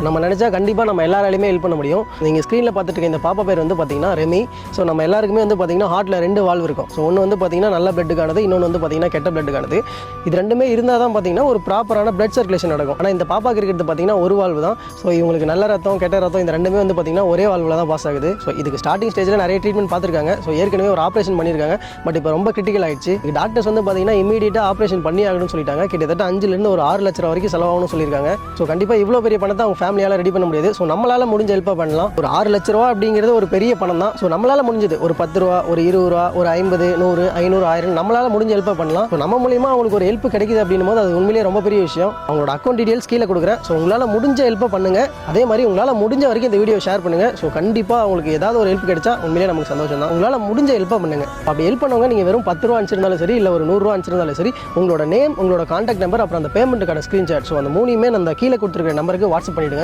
நம்ம நினச்சா கண்டிப்பாக நம்ம எல்லாராலையுமே ஹெல்ப் பண்ண முடியும். நீங்கள் ஸ்க்ரீனில் பார்த்துட்டு இருக்க இந்த பாப்பா பேர் வந்து பார்த்தீங்கன்னா ரெமி. ஸோ நம்ம எல்லாருக்குமே வந்து பார்த்தீங்கன்னா ஹார்ட்டில் 2 வால்வு இருக்கும். ஸோ ஒன்று வந்து பார்த்தீங்கன்னா நல்ல பிளட்டுக்கானது, இன்னொன்று வந்து பார்த்தீங்கன்னா கெட்ட பிளட்டுக்கானது. இது ரெண்டுமே இருந்தால் தான் பார்த்தீங்கன்னா ஒரு ப்ராப்பரான பிளட் சர்க்குலேஷன் நடக்கும். ஆனால் இந்த பாப்பாக்கு இருக்கிறது பார்த்தீங்கன்னா ஒரு வால்வு தான். ஸோ இவங்களுக்கு நல்ல ரத்தம் கெட்ட ரத்தம் இந்த ரெண்டுமே வந்து பார்த்தீங்கன்னா ஒரே வால்வில் தான் பாஸ் ஆகுது. ஸோ இதுக்கு ஸ்டார்டிங் ஸ்டேஜில் நிறைய ட்ரீட்மெண்ட் பார்த்துருக்காங்க. ஸோ ஏற்கனவே ஒரு ஆப்ரேஷன் பண்ணியிருக்காங்க. பட் இப்போ ரொம்ப கிரிட்டிக்கல் ஆயிடுச்சு. டாக்டர்ஸ் வந்து பார்த்தீங்கன்னா இமீடியட்டாக ஆப்ரேஷன் பண்ணி ஆகணும்னு சொல்லிட்டாங்க. கிட்டத்தட்ட 5லேருந்து ஒரு 6 லட்சம் வரைக்கும் செலவாகணும்னு சொல்லியிருக்காங்க. ஸோ கண்டிப்பாக இவ்வளோ பெரிய பணத்தை அவங்க ஃபேமிலியால் ரெடி பண்ண முடியாது. ஸோ நம்மளால் முடிஞ்ச ஹெல்ப்பாக பண்ணலாம். ஒரு 6 லட்ச ரூபா அப்படிங்கிறது ஒரு பெரிய பணம் தான். ஸோ நம்மளால் முடிஞ்சது ஒரு 10 ரூபா, ஒரு 20 ரூபா, ஒரு 50, 100, 500, 1000 நம்மளால் முடிஞ்ச ஹெல்ப்பாக பண்ணலாம். ஸோ நம்ம மூலியமாக அவங்களுக்கு ஒரு ஹெல்ப் கிடைக்குது அப்படின்னும் போது அது உண்மையிலேயே ரொம்ப பெரிய விஷயம். அவங்களோட அக்கௌண்ட் டீடைல்ஸ் கீழே கொடுக்குறேன். ஸோ உங்களால் முடிஞ்ச ஹெல்ப்பை பண்ணுங்க. அதே மாதிரி உங்களால் முடிஞ்ச வரைக்கும் இந்த வீடியோ ஷேர் பண்ணுங்க. ஸோ கண்டிப்பாக அவங்களுக்கு ஏதாவது ஒரு ஹெல்ப் கிடைச்சா உண்மையிலேயே நமக்கு சந்தோஷம் தான். உங்களால் முடிஞ்ச ஹெல்ப்பாக பண்ணுங்க. அப்படி ஹெல்ப் பண்ணவங்க நீங்கள் வெறும் 10 ரூபா அனுப்பிச்சிருந்தாலும் சரி, இல்லை ஒரு 100 ரூபா அனுப்பிச்சிருந்தாலும் சரி, உங்களோட நேம், உங்களோட கான்டாக்ட் நம்பர், அப்புறம் அந்த பேமெண்ட்டுக்கான ஸ்க்ரீன்ஷாட், ஸோ அந்த 3மே அந்த கீழே கொடுத்துருக்கிற நம்பருக்கு வாட்ஸ்அப் பண்ணிவிடுங்க.